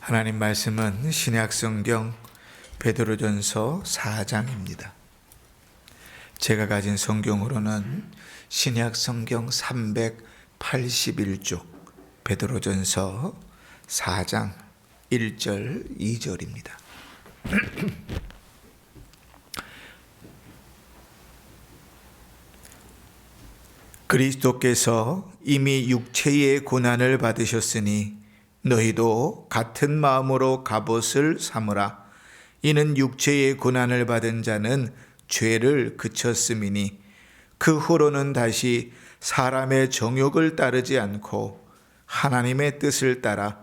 하나님 말씀은 신약성경 베드로전서 4장입니다. 제가 가진 성경으로는 신약성경 381쪽 베드로전서 4장 1절 2절입니다. 그리스도께서 이미 육체의 고난을 받으셨으니 너희도 같은 마음으로 갑옷을 삼으라. 이는 육체의 고난을 받은 자는 죄를 그쳤음이니 그 후로는 다시 사람의 정욕을 따르지 않고 하나님의 뜻을 따라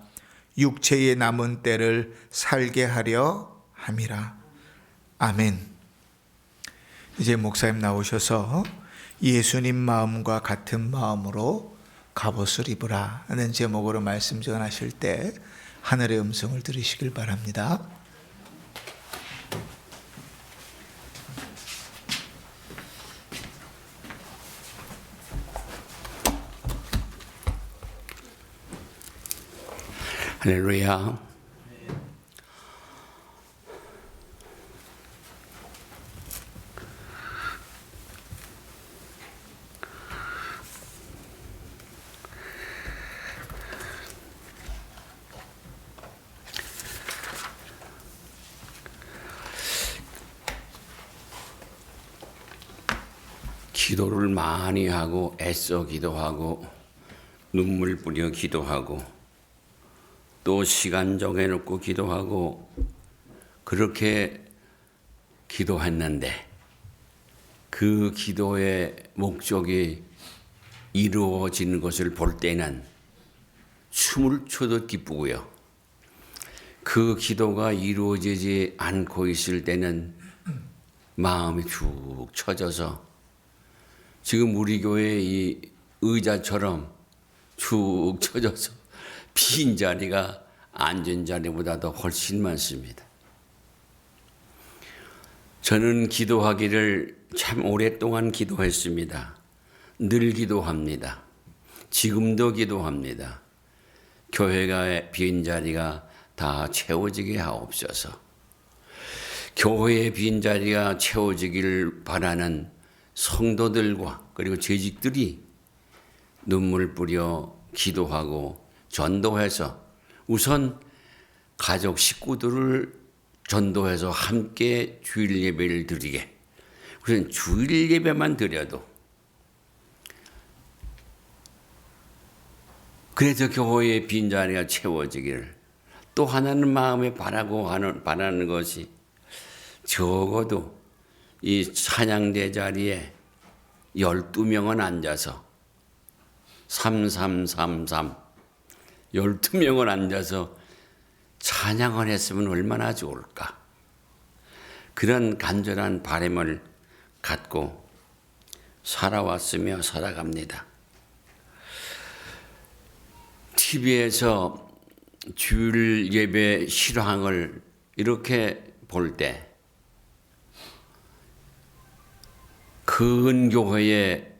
육체의 남은 때를 살게 하려 함이라. 아멘. 이제 목사님 나오셔서 예수님 마음과 같은 마음으로 갑옷을 입으라 하는 제목으로 말씀 전하실 때 하늘의 음성을 들으시길 바랍니다. 할렐루야. 기도를 많이 하고 애써 기도하고 눈물 뿌려 기도하고 또 시간 정해놓고 기도하고 그렇게 기도했는데 그 기도의 목적이 이루어지는 것을 볼 때는 춤을 춰도 기쁘고요. 그 기도가 이루어지지 않고 있을 때는 마음이 축 처져서 지금 우리 교회 이 의자처럼 축 처져서 빈 자리가 앉은 자리보다도 훨씬 많습니다. 저는 기도하기를 참 오랫동안 기도했습니다. 늘 기도합니다. 지금도 기도합니다. 교회가 빈 자리가 다 채워지게 하옵소서. 교회의 빈 자리가 채워지기를 바라는 성도들과 그리고 재직들이 눈물 뿌려 기도하고 전도해서 우선 가족 식구들을 전도해서 함께 주일 예배를 드리게. 우선 주일 예배만 드려도 그래서 교회의 빈자리가 채워지기를 또 하나는 마음에 바라는 것이 적어도 이 찬양대 자리에 12명은 앉아서 3333 12명을 앉아서 찬양을 했으면 얼마나 좋을까. 그런 간절한 바람을 갖고 살아왔으며 살아갑니다. TV에서 주일 예배 실황을 이렇게 볼 때 큰 교회의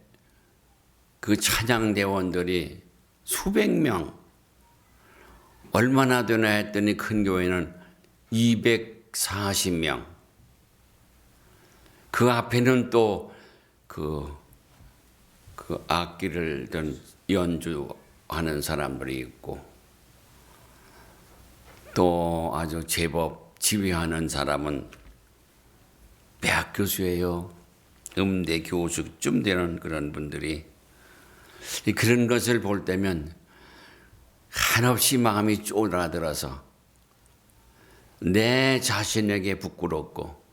그 찬양대원들이 수백 명 얼마나 되나 했더니 큰 교회는 240명. 그 앞에는 또 그 악기를 연주하는 사람들이 있고 또 아주 제법 지휘하는 사람은 대학 교수예요. 음대 교수쯤 되는 그런 분들이 그런 것을 볼 때면 한없이 마음이 쫄아들어서 내 자신에게 부끄럽고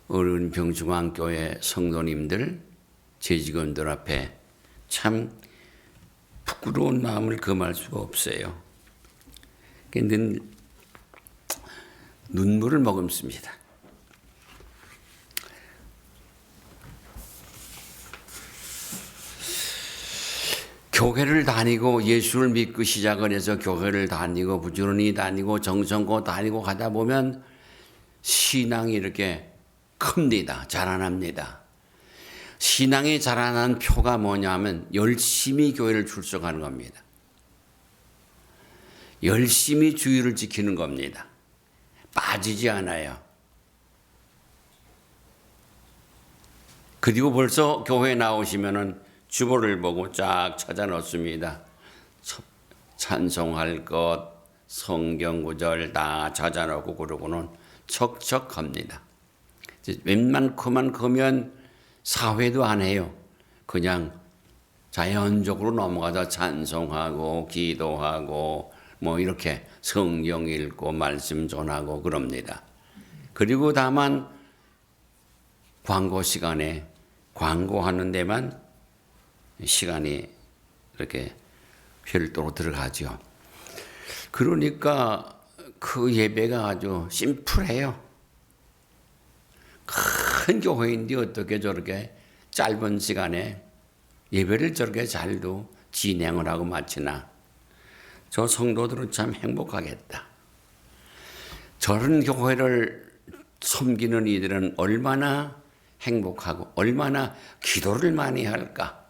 어른 병중앙교회 성도님들 재직원들 앞에 참 부끄러운 마음을 금할 수가 없어요. 그런데 눈물을 머금습니다. 교회를 다니고 예수를 믿고 시작을 해서 교회를 다니고 부지런히 다니고 정성껏 다니고 가다 보면 신앙이 이렇게 큽니다. 자라납니다. 신앙이 자라난 표가 뭐냐면 열심히 교회를 출석하는 겁니다. 열심히 주의를 지키는 겁니다. 빠지지 않아요. 그리고 벌써 교회에 나오시면은 주보를 보고 쫙 찾아 넣습니다. 찬송할 것, 성경 구절 다 찾아 놓고 그러고는 척척합니다. 웬만큼만 크면 사회도 안 해요. 그냥 자연적으로 넘어가서 찬송하고 기도하고 뭐 이렇게 성경 읽고 말씀 전하고 그럽니다. 그리고 다만 광고 시간에 광고하는 데만 시간이 이렇게 별도로 들어가죠. 그러니까 그 예배가 아주 심플해요. 큰 교회인데 어떻게 저렇게 짧은 시간에 예배를 저렇게 잘도 진행을 하고 마치나. 저 성도들은 참 행복하겠다. 저런 교회를 섬기는 이들은 얼마나 행복하고 얼마나 기도를 많이 할까?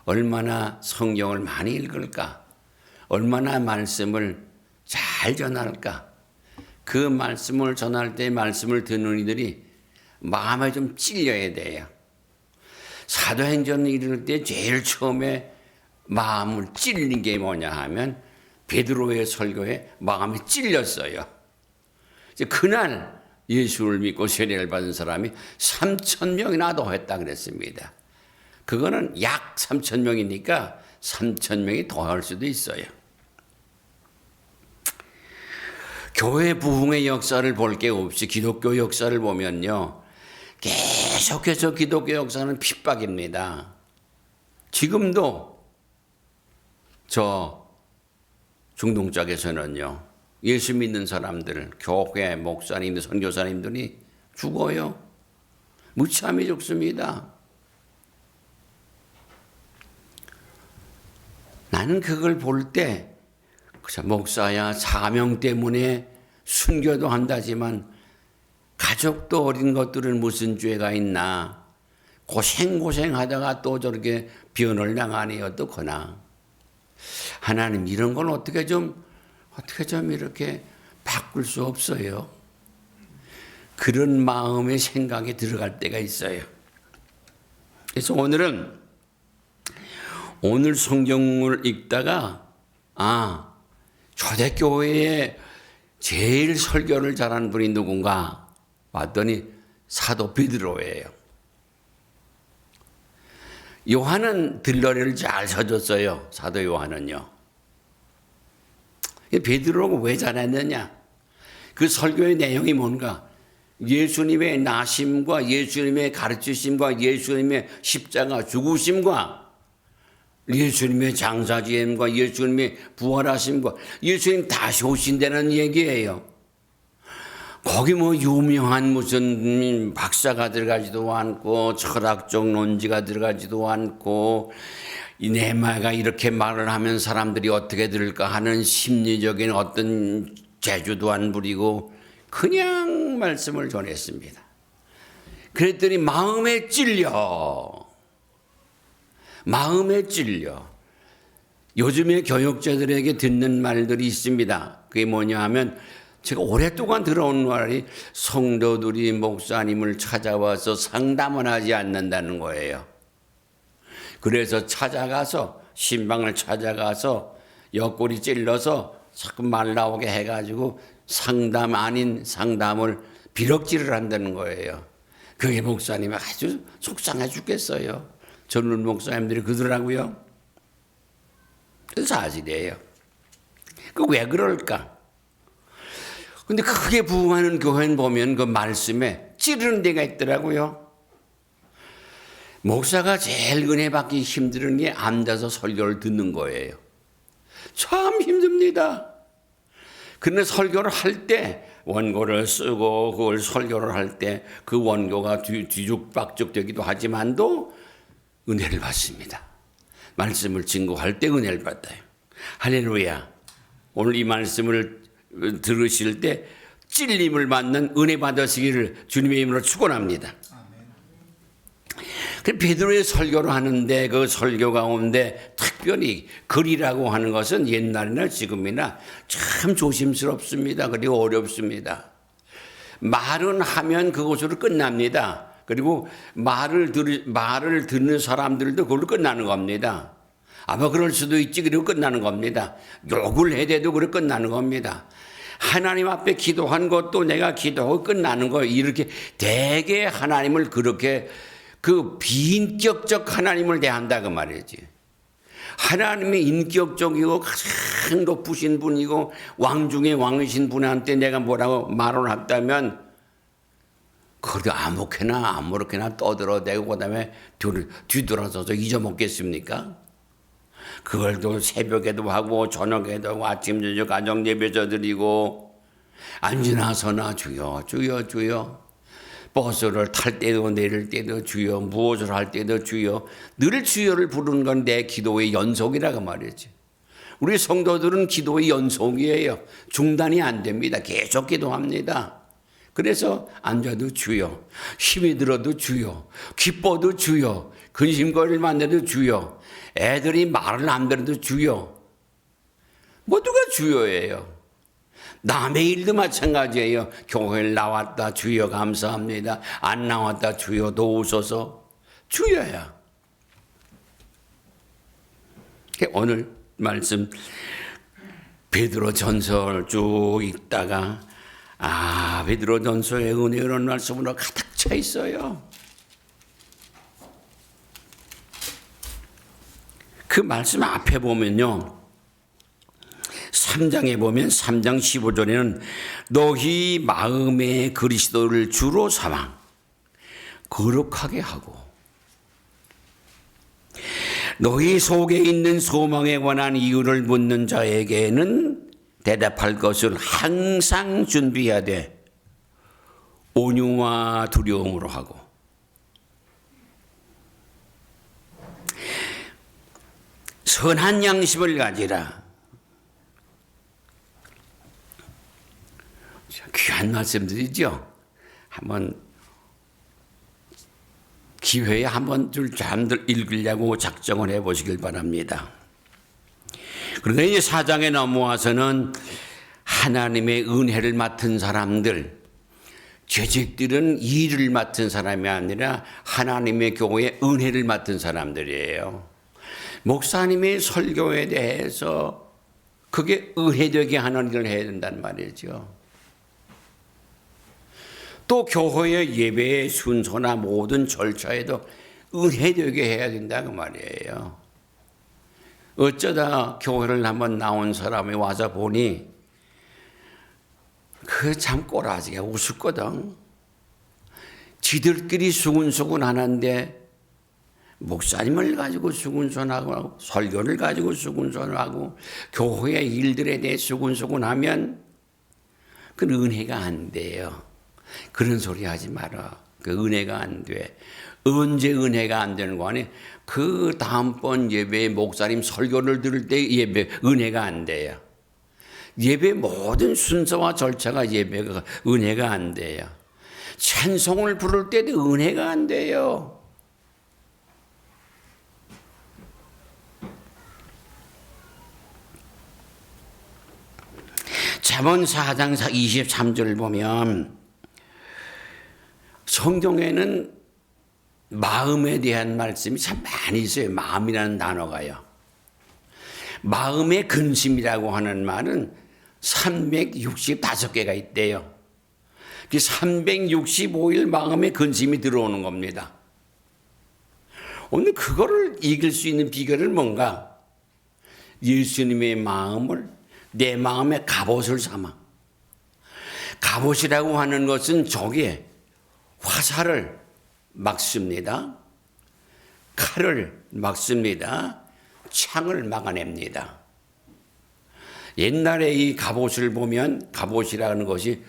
얼마나 성경을 많이 읽을까? 얼마나 말씀을 잘 전할까? 그 말씀을 전할 때 말씀을 듣는 이들이 마음에 좀 찔려야 돼요. 사도행전을 읽을 때 제일 처음에 마음을 찔린 게 뭐냐 하면 베드로의 설교에 마음이 찔렸어요. 이제 그날 예수를 믿고 세례를 받은 사람이 3,000명이나 더 했다 그랬습니다. 그거는 약 3,000명이니까 3,000명이 더 할 수도 있어요. 교회 부흥의 역사를 볼 게 없이 기독교 역사를 보면요. 계속해서 기독교 역사는 핍박입니다. 지금도 저 중동 쪽에서는요. 예수 믿는 사람들, 교회 목사님들, 선교사님들이 죽어요. 무참히 죽습니다. 나는 그걸 볼 때 목사야 사명 때문에 순교도 한다지만 가족도 어린 것들은 무슨 죄가 있나. 고생하다가 또 저렇게 변을 당하니 어떡하나. 하나님 이런 건 어떻게 좀 이렇게 바꿀 수 없어요. 그런 마음의 생각이 들어갈 때가 있어요. 그래서 오늘 성경을 읽다가 초대교회에 제일 설교를 잘하는 분이 누군가 봤더니 사도 베드로예요. 요한은 들러리를 잘 서줬어요. 사도 요한은요. 베드로가 왜 잘했느냐? 그 설교의 내용이 뭔가? 예수님의 나심과 예수님의 가르치심과 예수님의 십자가 죽으심과 예수님의 장사지임과 예수님의 부활하심과 예수님 다시 오신다는 얘기예요. 거기 뭐 유명한 무슨 박사가 들어가지도 않고 철학적 논지가 들어가지도 않고 이 내마가 이렇게 말을 하면 사람들이 어떻게 들을까 하는 심리적인 어떤 재주도 안 부리고 그냥 말씀을 전했습니다. 그랬더니 마음에 찔려. 요즘에 교육자들에게 듣는 말들이 있습니다. 그게 뭐냐 하면 제가 오랫동안 들어온 말이 성도들이 목사님을 찾아와서 상담을 하지 않는다는 거예요. 그래서 신방을 찾아가서 옆구리 찔러서 자꾸 말 나오게 해가지고 상담 아닌 상담을 비럭질을 한다는 거예요. 그게 목사님이 아주 속상해 죽겠어요. 젊은 목사님들이 그러더라고요. 사실이에요. 그 왜 그럴까? 근데 크게 부흥하는 교회는 보면 그 말씀에 찌르는 데가 있더라고요. 목사가 제일 은혜 받기 힘든 게 앉아서 설교를 듣는 거예요. 참 힘듭니다. 그런데 설교를 할 때 원고를 쓰고 그걸 설교를 할 때 그 원고가 뒤죽박죽 되기도 하지만도 은혜를 받습니다. 말씀을 증거할 때 은혜를 받아요. 할렐루야. 오늘 이 말씀을 들으실 때 찔림을 받는 은혜 받으시기를 주님의 이름으로 축원합니다. 그 베드로의 설교를 하는데 그 설교 가운데 특별히 글이라고 하는 것은 옛날이나 지금이나 참 조심스럽습니다. 그리고 어렵습니다. 말은 하면 그것으로 끝납니다. 그리고 말을 듣는 사람들도 그걸로 끝나는 겁니다. 아마 그럴 수도 있지. 그리고 끝나는 겁니다. 욕을 해대도 그래 끝나는 겁니다. 하나님 앞에 기도한 것도 내가 기도하고 끝나는 거, 이렇게 대개 하나님을 그렇게 그 비인격적 하나님을 대한다 그 말이지. 하나님이 인격적이고 가장 높으신 분이고 왕 중에 왕이신 분한테 내가 뭐라고 말을 했다면 그래도 아무렇게나 떠들어대고 그다음에 뒤돌아서서 잊어먹겠습니까? 그걸 또 새벽에도 하고 저녁에도 하고 아침 저녁 가정 예배져 드리고 앉으나서나 주여 주여 주여, 버스를 탈 때도 내릴 때도 주여, 무엇을 할 때도 주여, 늘 주여를 부르는 건 내 기도의 연속이라고 말이지. 우리 성도들은 기도의 연속이에요. 중단이 안 됩니다. 계속 기도합니다. 그래서 앉아도 주여, 힘이 들어도 주여, 기뻐도 주여, 근심거릴 만해도 주여, 애들이 말을 안 들어도 주여. 모두가 주여예요. 남의 일도 마찬가지예요. 교회를 나왔다 주여 감사합니다. 안 나왔다 주여 도우소서. 주여야. 오늘 말씀 베드로 전설 쭉 읽다가 베드로 전서의 은혜로운 말씀으로 가득 차 있어요. 그 말씀 앞에 보면요, 3장에 보면 3장 15절에는 너희 마음에 그리스도를 주로 삼아 거룩하게 하고 너희 속에 있는 소망에 관한 이유를 묻는 자에게는 대답할 것을 항상 준비해야 돼. 온유와 두려움으로 하고. 선한 양심을 가지라. 귀한 말씀들이죠. 한번 기회에 한번 잠들 읽으려고 작정을 해보시길 바랍니다. 그런데 이제 4장에 넘어와서는 하나님의 은혜를 맡은 사람들, 죄직들은 일을 맡은 사람이 아니라 하나님의 교회의 은혜를 맡은 사람들이에요. 목사님의 설교에 대해서 그게 은혜되게 하는 일을 해야 된단 말이죠. 또 교회의 예배의 순서나 모든 절차에도 은혜되게 해야 된다고 말이에요. 어쩌다 교회를 한번 나온 사람이 와서 보니 그 참 꼬라지가 우습거든. 지들끼리 수군수군 하는데 목사님을 가지고 수군수군하고 설교를 가지고 수군수군하고 교회의 일들에 대해 수군수군하면 그 은혜가 안 돼요. 그런 소리 하지 마라. 그 은혜가 안 돼. 언제 은혜가 안 되는 거 아니? 그 다음번 예배에 목사님 설교를 들을 때 예배 은혜가 안 돼요. 예배 모든 순서와 절차가 예배가 은혜가 안 돼요. 찬송을 부를 때도 은혜가 안 돼요. 잠언 4장 23절을 보면 성경에는 마음에 대한 말씀이 참 많이 있어요. 마음이라는 단어가요. 마음의 근심이라고 하는 말은 365개가 있대요. 365일 마음에 근심이 들어오는 겁니다. 오늘 그거를 이길 수 있는 비결은 뭔가? 예수님의 마음을 내 마음의 갑옷을 삼아. 갑옷이라고 하는 것은 적의 화살을 막습니다. 칼을 막습니다. 창을 막아냅니다. 옛날에 이 갑옷을 보면 갑옷이라는 것이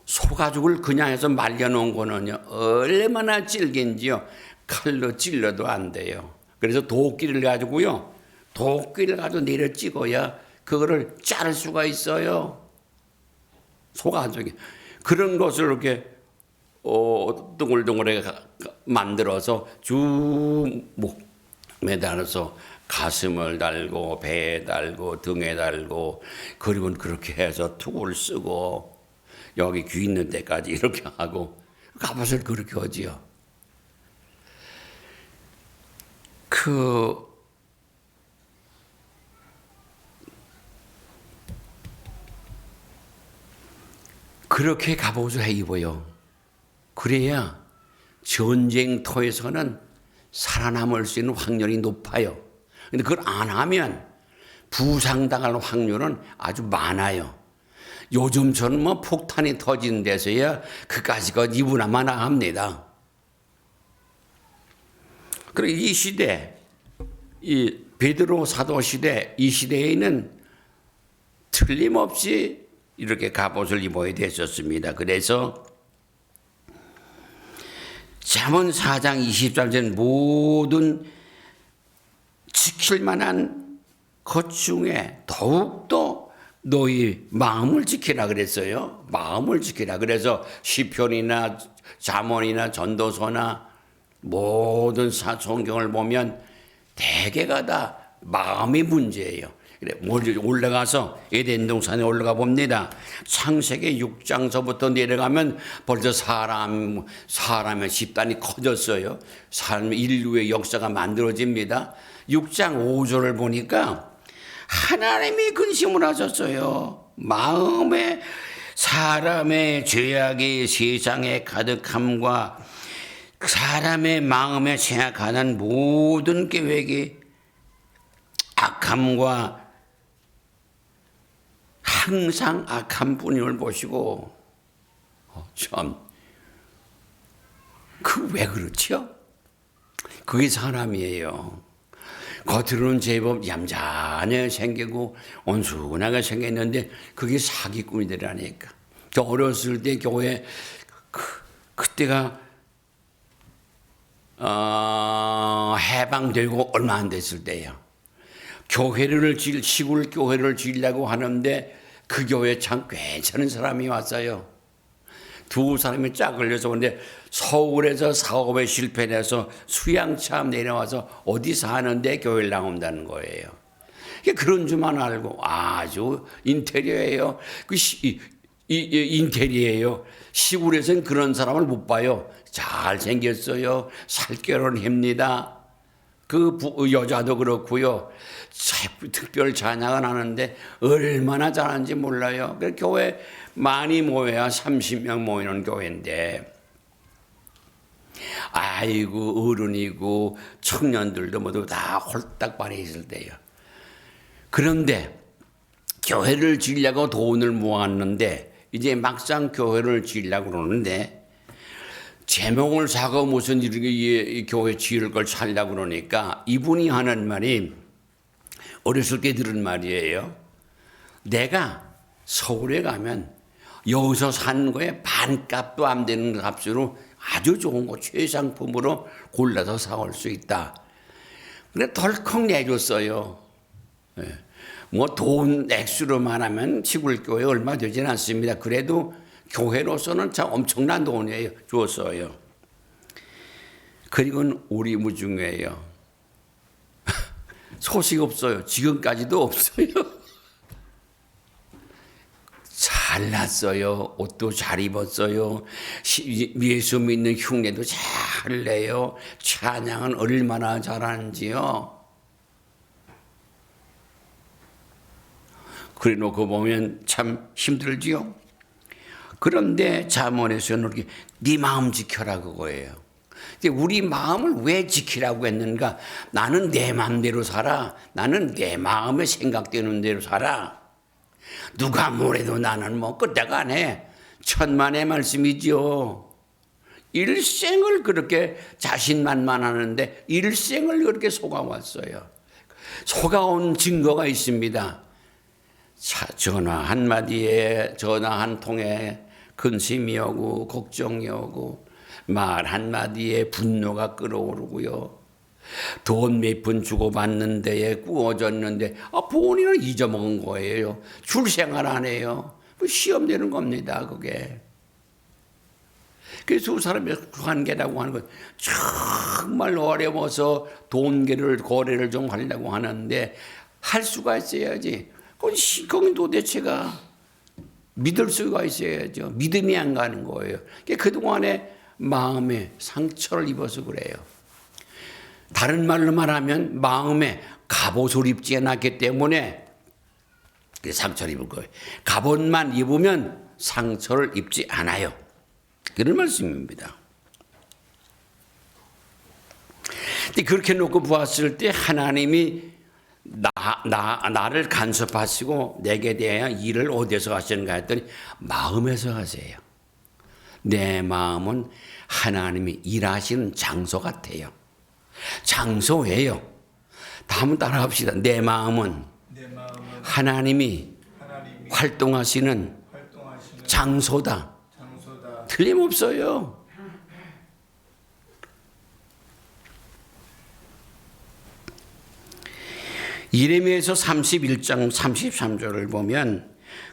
소가죽을 그냥 해서 말려놓은 거는요, 얼마나 질긴지요. 칼로 찔러도 안 돼요. 그래서 도끼를 가지고 내려 찍어야 그거를 자를 수가 있어요. 소가죽이. 그런 것을 이렇게 동글동글하게 만들어서 쭉 매달아서 가슴을 달고 배에 달고 등에 달고 그리고 그렇게 해서 툭을 쓰고 여기 귀 있는 데까지 이렇게 하고 갑옷을 그렇게 하지요. 그렇게 갑옷을 해 입어요. 그래야 전쟁터에서는 살아남을 수 있는 확률이 높아요. 근데 그걸 안 하면 부상당할 확률은 아주 많아요. 요즘처럼 뭐 폭탄이 터지는 데서야 그까지가 이분하마나 합니다. 그리고 이 시대, 이 베드로 사도 시대, 이 시대에는 틀림없이 이렇게 갑옷을 입어야 됐었습니다. 그래서 잠언 4장 23절 모든 지킬 만한 것 중에 더욱더 너희 마음을 지키라 그랬어요. 마음을 지키라. 그래서 시편이나 잠언이나 전도서나 모든 성경을 보면 대개가 다 마음의 문제예요. 그래, 올라가서 에덴 동산에 올라가 봅니다. 창세기 6장서부터 내려가면 벌써 사람의 집단이 커졌어요. 삶 인류의 역사가 만들어집니다. 6장 5절을 보니까 하나님이 근심을 하셨어요. 마음에 사람의 죄악이 세상에 가득함과 사람의 마음에 생각하는 모든 계획이 악함과 항상 악한 분임을 보시고 참 그 왜 그렇죠? 그게 사람이에요. 겉으로는 제법 얌전하게 생기고 온순하게 생겼는데 그게 사기꾼이더라니까. 저 어렸을 때 교회 그때가 해방되고 얼마 안 됐을 때예요. 시골 교회를 지으려고 하는데 그 교회에 참 괜찮은 사람이 왔어요. 두 사람이 짝 걸려서 근데 서울에서 사업에 실패해서 수양차 내려와서 어디 사는데 교회를 나온다는 거예요. 그런 줄만 알고 아주 인테리어예요. 인테리어예요. 시골에서는 그런 사람을 못 봐요. 잘생겼어요. 살결은 합니다. 그 여자도 그렇고요. 특별 찬양을 하는데 얼마나 잘하는지 몰라요. 그 교회 많이 모여야 30명 모이는 교회인데 아이고 어른이고 청년들도 모두 다 홀딱 발해 있을 때요. 그런데 교회를 지으려고 돈을 모았는데 이제 막상 교회를 지으려고 그러는데 제목을 사고 무슨 이렇게 교회 지을 걸 살려고 그러니까 이분이 하는 말이 어렸을 때 들은 말이에요. 내가 서울에 가면 여기서 사는 거에 반값도 안 되는 값으로 아주 좋은 거 최상품으로 골라서 사올 수 있다. 근데 덜컥 내줬어요. 뭐 돈 액수로만 하면 시골교회 얼마 되진 않습니다. 그래도 교회로서는 참 엄청난 돈이에요. 줬어요. 그리고는 오리무중이에요. 소식 없어요. 지금까지도 없어요. 잘났어요. 옷도 잘 입었어요. 예수 믿는 흉내도 잘 내요. 찬양은 얼마나 잘하는지요. 그래 놓고 보면 참 힘들지요. 그런데 잠언에서는 이렇게 네 마음 지켜라 그거예요. 우리 마음을 왜 지키라고 했는가? 나는 내 마음대로 살아. 나는 내 마음에 생각되는 대로 살아. 누가 뭐래도 나는 뭐 끄떡 안 해. 천만의 말씀이죠. 일생을 그렇게 자신만만하는데 일생을 그렇게 속아왔어요. 속아온 증거가 있습니다. 전화 한마디에 전화 한 통에 근심이 오고 걱정이 오고 말 한마디에 분노가 끓어오르고요. 돈 몇 푼 주고받는 데에 꾸어졌는데 본인은 잊어먹은 거예요. 출생활 안 해요. 시험 되는 겁니다. 그게. 그래서 두 사람이 관계라고 하는 건 정말 어려워서 거래를 좀 하려고 하는데 할 수가 있어야지. 그건 도대체가 믿을 수가 있어야죠. 믿음이 안 가는 거예요. 그동안에 마음에 상처를 입어서 그래요. 다른 말로 말하면 마음에 갑옷을 입지 않았기 때문에 상처를 입은 거예요. 갑옷만 입으면 상처를 입지 않아요. 그런 말씀입니다. 그렇게 놓고 보았을 때 하나님이 나를 간섭하시고 내게 대하여 일을 어디서 하시는가 했더니 마음에서 하세요. 내 마음은 하나님이 일하시는 장소 같아요. 장소예요. 다음 따라합시다. 내 마음은 하나님이 활동하시는 장소다. 틀림없어요. 예레미야서 31장 33절을 보면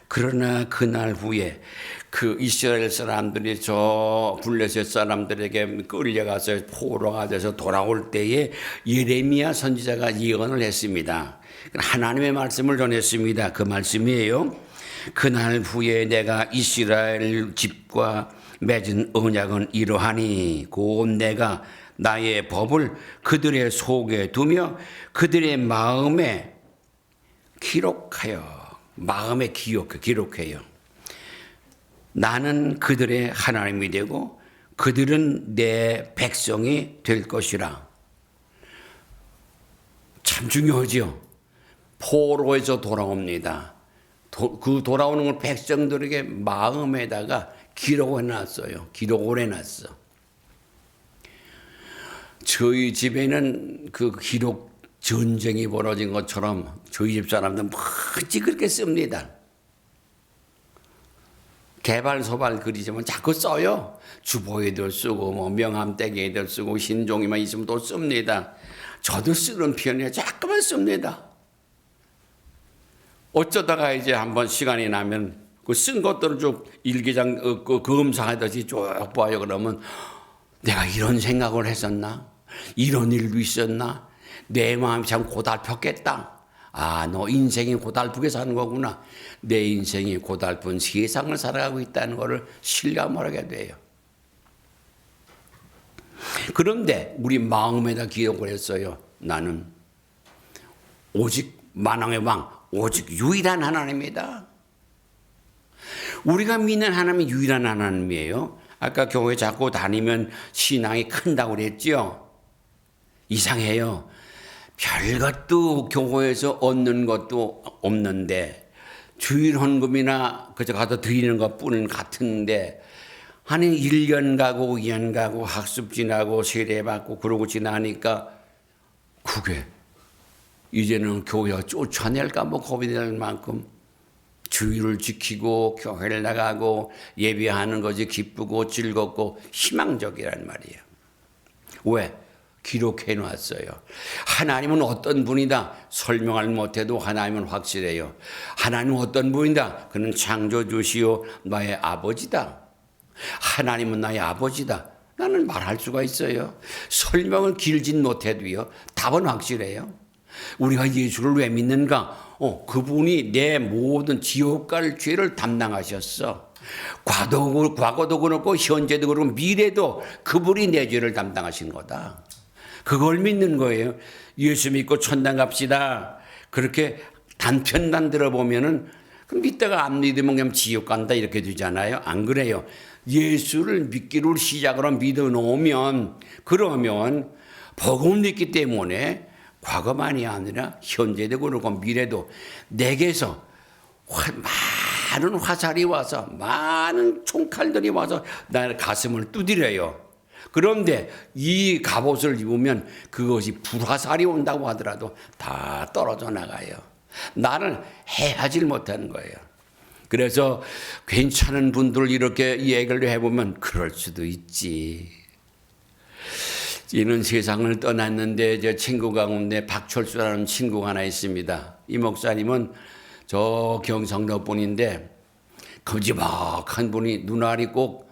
그러나 그날 후에 그 이스라엘 사람들이 저 블레셋 사람들에게 끌려가서 포로가 돼서 돌아올 때에 예레미야 선지자가 예언을 했습니다. 하나님의 말씀을 전했습니다. 그 말씀이에요. 그날 후에 내가 이스라엘 집과 맺은 언약은 이러하니 곧 내가 나의 법을 그들의 속에 두며 그들의 마음에 기록하여 마음에 기록해요. 나는 그들의 하나님이 되고 그들은 내 백성이 될 것이라. 참 중요하죠. 포로에서 돌아옵니다. 그 돌아오는 걸 백성들에게 마음에다가 기록을 해놨어요. 기록을 해놨어. 저희 집에는 그 기록 전쟁이 벌어진 것처럼 저희 집 사람들 뭐지 그렇게 씁니다. 개발소발 그리지만 자꾸 써요. 주보에도 쓰고 뭐 명함떼기에도 쓰고 신종이만 있으면 또 씁니다. 저도 쓰는 편이에요. 자꾸만 씁니다. 어쩌다가 이제 한번 시간이 나면 그 쓴 것들을 쭉 일기장 검사하듯이 쭉 봐요. 그러면 내가 이런 생각을 했었나? 이런 일도 있었나? 내 마음이 참 고달팠겠다. 아, 너 인생이 고달프게 사는 거구나. 내 인생이 고달픈 세상을 살아가고 있다는 것을 실감을 하게 돼요. 그런데 우리 마음에다 기록을 했어요. 나는 오직 만왕의 왕, 오직 유일한 하나님이다. 우리가 믿는 하나님이 유일한 하나님이에요. 아까 교회 자꾸 다니면 신앙이 큰다고 그랬죠. 이상해요. 별것도 교회에서 얻는 것도 없는데 주일 헌금이나 그저 가서 드리는 것뿐은 같은데 한 1년 가고 2년 가고 학습 지나고 세례 받고 그러고 지나니까 그게 이제는 교회가 쫓아낼까 뭐 겁이 날 만큼 주일을 지키고 교회를 나가고 예배하는 것이 기쁘고 즐겁고 희망적이란 말이에요. 왜? 기록해 놨어요. 하나님은 어떤 분이다. 설명할 못해도 하나님은 확실해요. 하나님은 어떤 분이다. 그는 창조주시오 나의 아버지다. 하나님은 나의 아버지다. 나는 말할 수가 있어요. 설명은 길진 못해도요. 답은 확실해요. 우리가 예수를 왜 믿는가? 그분이 내 모든 지옥 갈 죄를 담당하셨어. 과거도 그렇고 현재도 그렇고 미래도 그분이 내 죄를 담당하신 거다. 그걸 믿는 거예요. 예수 믿고 천당 갑시다. 그렇게 단편만 들어보면은 믿다가 안 믿으면 그냥 지옥 간다 이렇게 되잖아요. 안 그래요. 예수를 믿기로 시작으로 믿어 놓으면 그러면 복음을 믿기 때문에 과거만이 아니라 현재도 그렇고 미래도 내게서 많은 화살이 와서 많은 총칼들이 와서 나의 가슴을 두드려요. 그런데 이 갑옷을 입으면 그것이 불화살이 온다고 하더라도 다 떨어져 나가요. 나를 해하지 못하는 거예요. 그래서 괜찮은 분들 이렇게 얘기를 해보면 그럴 수도 있지. 이는 세상을 떠났는데 제 친구 가운데 박철수라는 친구가 하나 있습니다. 이 목사님은 저 경상도 분인데 거지막한 분이 눈알이 꼭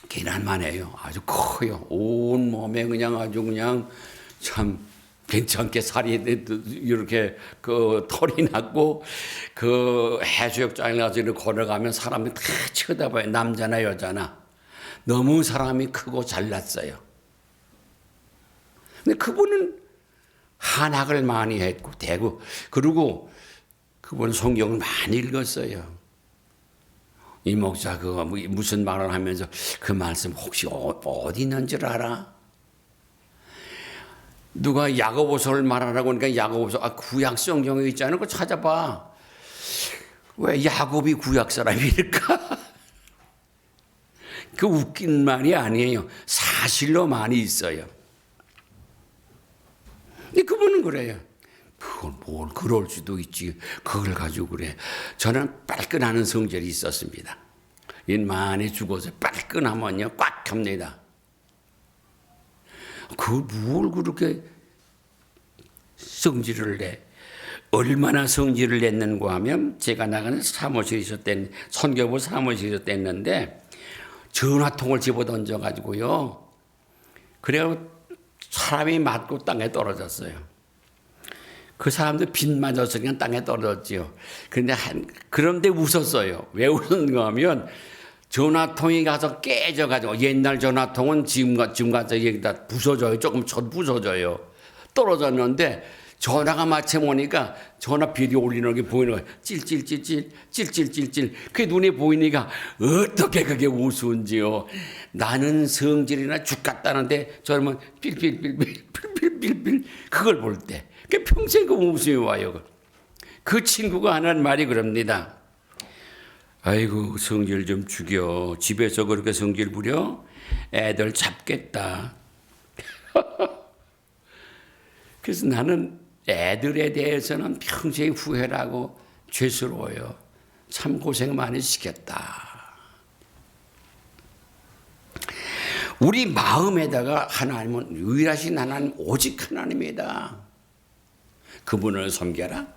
계란만 해요. 아주 커요. 온 몸에 그냥 아주 그냥 참 괜찮게 살이 이렇게 그 털이 났고 그 해수욕장에 가서 이렇게 걸어가면 사람이 다 쳐다봐요. 남자나 여자나. 너무 사람이 크고 잘났어요. 근데 그분은 한학을 많이 했고 대고 그리고 그분은 성경을 많이 읽었어요. 이 목사 그거 무슨 말을 하면서 그 말씀 혹시 어디 있는 줄 알아? 누가 야고보서를 말하라고 하니까 야고보서 구약 성경에 있잖아. 그거 찾아봐. 왜 야곱이 구약 사람일까? 그 웃긴 말이 아니에요. 사실로 많이 있어요. 근데 그분은 그래요. 그건 뭘 그럴 수도 있지. 그걸 가지고 그래. 저는 빨끈하는 성질이 있었습니다. 많이 죽어서 빨끈하면요 꽉 합니다. 뭘 그렇게 성질을 내? 얼마나 성질을 냈는가 하면 제가 나가는 사무실에 있었던 선교부 사무실에 있었는데 전화통을 집어던져 가지고요. 그래야 사람이 맞고 땅에 떨어졌어요. 그 사람도 빗 맞아서 그냥 땅에 떨어졌지요. 그런데 웃었어요. 왜 웃었는가 하면 전화통이 가서 깨져가지고 옛날 전화통은 지금 가서 여기다 부서져요. 조금 부서져요. 떨어졌는데 전화가 마침 오니까 전화 비리 올리는 게 보이는 거예요. 찔찔찔찔. 그게 눈에 보이니까 어떻게 그게 우스운지요. 나는 성질이나 죽 같다는데 저러면 필필 그걸 볼 때. 그 평생 그 웃음이 와요. 그 친구가 하는 말이 그럽니다. 아이고 성질 좀 죽여. 집에서 그렇게 성질 부려? 애들 잡겠다. 그래서 나는 애들에 대해서는 평생 후회라고 죄스러워요. 참 고생 많이 시켰다. 우리 마음에다가 하나님은 유일하신 하나님 오직 하나님이다. 그분을 섬겨라.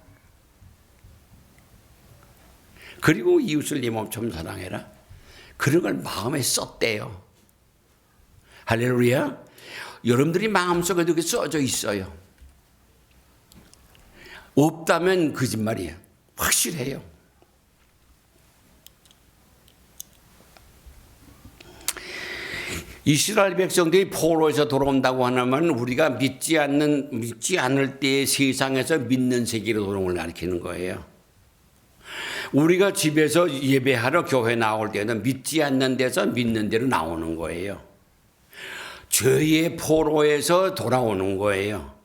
그리고 이웃을 네 몸처럼 사랑해라. 그런 걸 마음에 썼대요. 할렐루야. 여러분들이 마음속에 이렇게 써져 있어요. 없다면 거짓말이에요. 확실해요. 이스라엘 백성들이 포로에서 돌아온다고 하면 우리가 믿지 않을 때의 세상에서 믿는 세계로 돌아오는 걸 가리키는 거예요. 우리가 집에서 예배하러 교회 나올 때는 믿지 않는 데서 믿는 데로 나오는 거예요. 죄의 포로에서 돌아오는 거예요.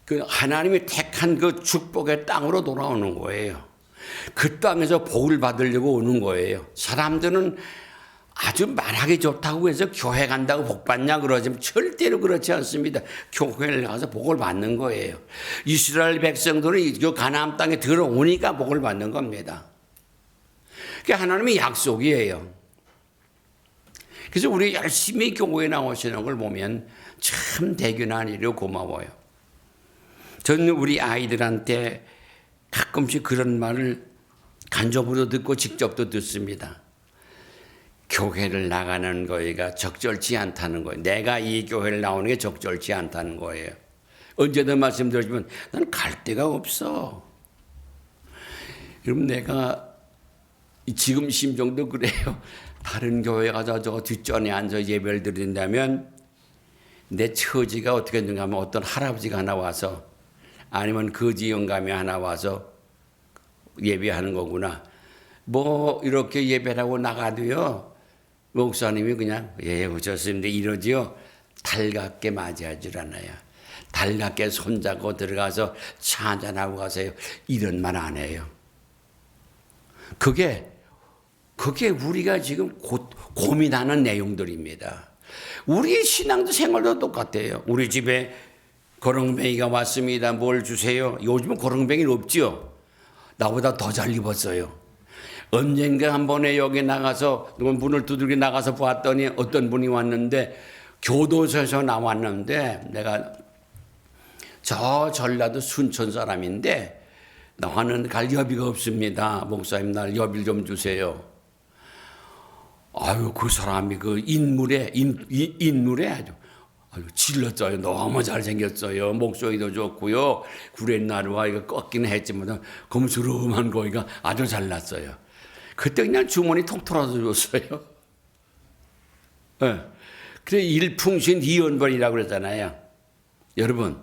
그 하나님이 택한 그 축복의 땅으로 돌아오는 거예요. 그 땅에서 복을 받으려고 오는 거예요. 사람들은 아주 말하기 좋다고 해서 교회 간다고 복 받냐 그러지만 절대로 그렇지 않습니다. 교회를 가서 복을 받는 거예요. 이스라엘 백성들은 그 가나안 땅에 들어오니까 복을 받는 겁니다. 그게 하나님의 약속이에요. 그래서 우리 열심히 교회에 나오시는 걸 보면 참 대견한 일이고 고마워요. 저는 우리 아이들한테 가끔씩 그런 말을 간접으로 듣고 직접도 듣습니다. 교회를 나가는 거가 적절치 않다는 거예요. 내가 이 교회를 나오는 게 적절치 않다는 거예요. 언제든 말씀드리지만 나는 갈 데가 없어. 그럼 내가 지금 심정도 그래요. 다른 교회 가서 저 뒷전에 앉아 예배를 드린다면 내 처지가 어떻게 되는가 하면 어떤 할아버지가 하나 와서 아니면 거지 영감이 하나 와서 예배하는 거구나. 뭐 이렇게 예배라고 나가도요. 목사님이 그냥 좋습니다 이러지요. 달갑게 맞이하질 않아요. 달갑게 손잡고 들어가서 차 한잔하고 가세요. 이런 말 안 해요. 그게 우리가 지금 고민하는 내용들입니다. 우리의 신앙도 생활도 똑같아요. 우리 집에 거렁뱅이가 왔습니다. 뭘 주세요? 요즘은 거렁뱅이는 없지요. 나보다 더 잘 입었어요. 언젠가 한 번에 여기 나가서 문을 두들겨 나가서 봤더니 어떤 분이 왔는데 교도소에서 나왔는데 내가 저 전라도 순천 사람인데 나는 갈 여비가 없습니다. 목사님 날 여비를 좀 주세요. 아유, 그 사람이 그 인물에 아주 질렀어요. 너무 잘생겼어요. 목소리도 좋고요. 구렛나루가 이거 꺾기는 했지만 검수름한 거기가 아주 잘났어요. 그때 그냥 주머니 톡 털어줬어요. 네. 그래 일풍신 이연벌이라고 그러잖아요. 여러분,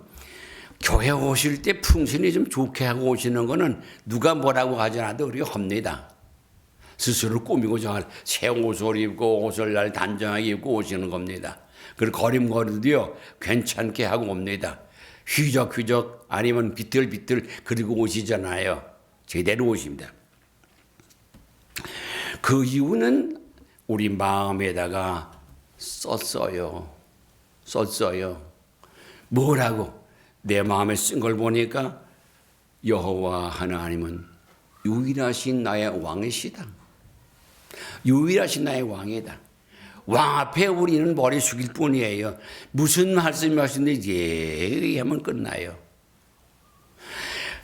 교회 오실 때 풍신이 좀 좋게 하고 오시는 거는 누가 뭐라고 하지 않아도 우리가 합니다. 스스로 꾸미고 새 옷을 입고 옷을 날 단정하게 입고 오시는 겁니다. 그리고 걸음걸이도요 괜찮게 하고 옵니다. 휘적휘적 아니면 비틀비틀 그리고 오시잖아요. 제대로 오십니다. 그 이유는 우리 마음에다가 썼어요. 뭐라고? 내 마음에 쓴 걸 보니까 여호와 하나님은 유일하신 나의 왕이시다. 유일하신 나의 왕이다. 왕 앞에 우리는 머리 숙일 뿐이에요. 무슨 말씀을 하시는데 예 하면 끝나요.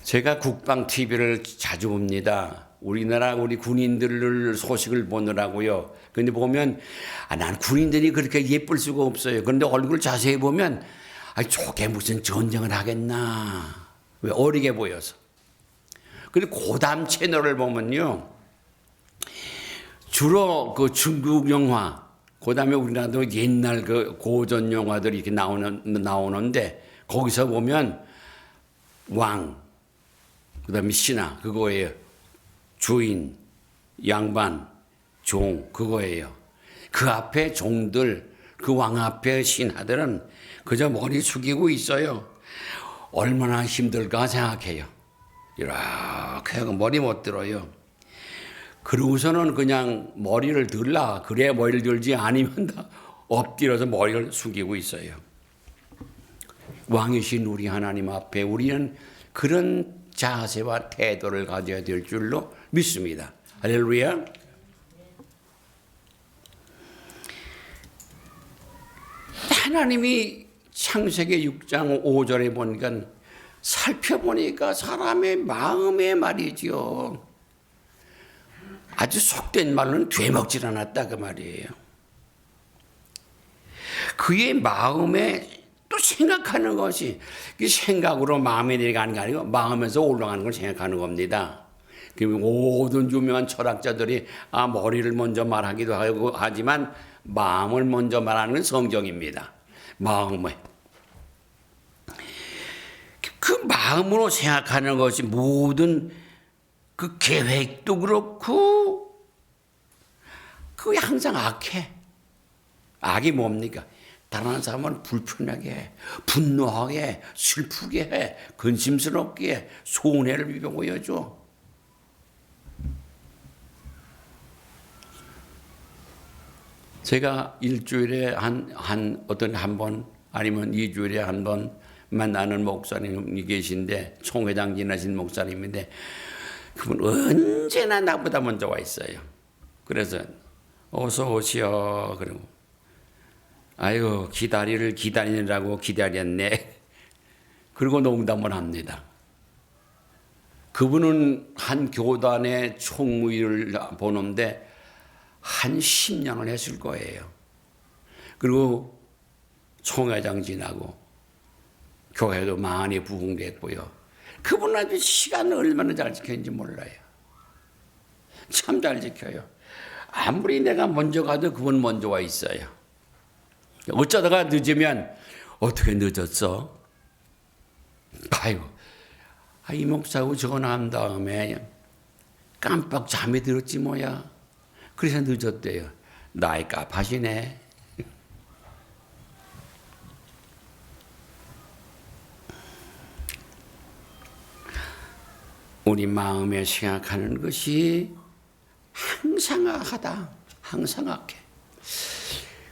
제가 국방 TV를 자주 봅니다. 우리나라 우리 군인들 소식을 보느라고요. 근데 보면 난 군인들이 그렇게 예쁠 수가 없어요. 그런데 얼굴 자세히 보면 저게 무슨 전쟁을 하겠나. 왜 어리게 보여서. 근데 고담 채널을 보면요. 주로 그 중국 영화, 그다음에 우리나라도 옛날 그 고전 영화들이 이렇게 나오는데 거기서 보면 왕, 그다음에 신하 그거예요. 주인, 양반, 종 그거예요. 그 앞에 종들, 그 왕 앞에 신하들은 그저 머리 숙이고 있어요. 얼마나 힘들까 생각해요. 이렇게 하고 머리 못 들어요. 그러고서는 그냥 머리를 들라. 그래야 머리를 들지 아니면 다 엎드려서 머리를 숙이고 있어요. 왕이신 우리 하나님 앞에 우리는 그런 자세와 태도를 가져야 될 줄로 믿습니다. 할렐루야. 하나님이 창세기 6장 5절에 보니까 살펴보니까 사람의 마음에 말이죠. 아주 속된 말로는 되먹질 않았다 그 말이에요. 그의 마음에 또 생각하는 것이 생각으로 마음에 내려가는 게 아니고 마음에서 올라가는 걸 생각하는 겁니다. 모든 유명한 철학자들이 머리를 먼저 말하기도 하고 하지만 마음을 먼저 말하는 성경입니다. 마음에. 그 마음으로 생각하는 것이 모든 그 계획도 그렇고 그게 항상 악해. 악이 뭡니까? 다른 사람은 불편하게 해, 분노하게 해, 슬프게 해, 근심스럽게 해, 손해를 보여줘. 제가 일주일에 한 번 아니면 2주일에 한 번 만나는 목사님이 계신데 총회장 지나신 목사님인데 그분 언제나 나보다 먼저 와 있어요. 그래서 어서 오시오. 그러고 아이고 기다리느라고 기다렸네. 그리고 농담을 합니다. 그분은 한 교단의 총무를 보는데 한 10년을 했을 거예요. 그리고 총회장 지나고 교회도 많이 부흥됐고요. 그분은 아주 시간을 얼마나 잘 지켰는지 몰라요. 참 잘 지켜요. 아무리 내가 먼저 가도 그분 먼저 와 있어요. 어쩌다가 늦으면 어떻게 늦었어? 아이고, 이 목사하고 전화한 다음에 깜빡 잠이 들었지 뭐야. 그래서 늦었대요. 나이 깝하시네. 우리 마음에 생각하는 것이 항상 악하다. 항상 악해.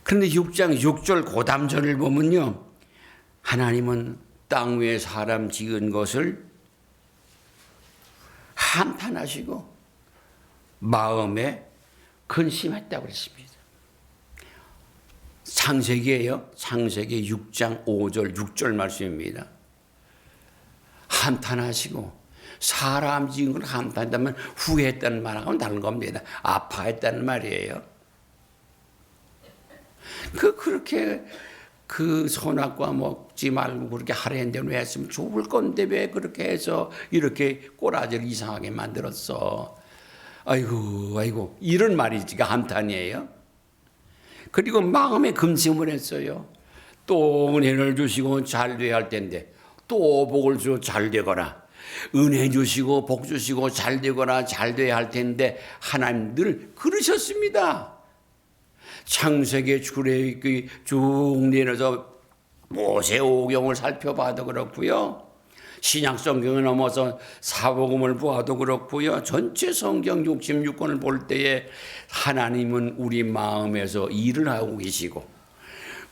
그런데 6장 6절 고담절을 보면요. 하나님은 땅 위에 사람 지은 것을 한탄하시고 마음에 근심했다고 그랬습니다. 창세기예요. 창세기 6장 5절 6절 말씀입니다. 한탄하시고 사람 지은 걸 한탄한다면 후회했다는 말하고는 다른 겁니다. 아파했다는 말이에요. 그렇게 그 선악과 먹지 말고 그렇게 하라 했는데 왜 했으면 좋을 건데 왜 그렇게 해서 이렇게 꼬라지를 이상하게 만들었어. 아이고 이런 말이지가 한탄이에요. 그리고 마음에 금심을 했어요. 또 은혜를 주시고 잘 돼야 할 텐데 또 복을 주어 잘 되거나 은혜 주시고 복 주시고 잘 되거나 잘 돼야 할 텐데 하나님 늘 그러셨습니다. 창세기 출애굽기 쭉 내려서 모세오경을 살펴봐도 그렇고요. 신약 성경을 넘어서 사복음을 보아도 그렇고요. 전체 성경 66권을 볼 때에 하나님은 우리 마음에서 일을 하고 계시고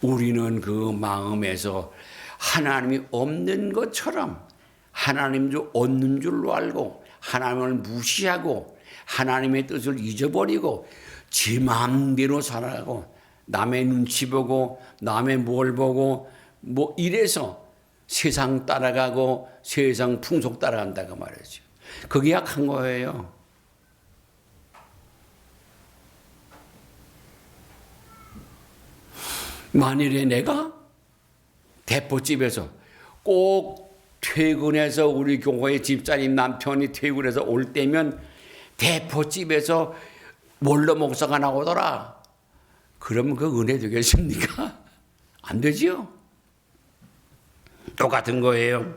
우리는 그 마음에서 하나님이 없는 것처럼 하나님도 없는 줄로 알고 하나님을 무시하고 하나님의 뜻을 잊어버리고 지 마음대로 살아가고 남의 눈치 보고 남의 뭘 보고 뭐 이래서 세상 따라가고 세상 풍속 따라간다고 말이죠. 그게 약한 거예요. 만일에 내가 대포집에서 꼭 퇴근해서 우리 교회 집사님 남편이 퇴근해서 올 때면 대포집에서 몰로 목사가 나오더라. 그러면 그 은혜 되겠습니까? 안 되지요. 똑같은 거예요.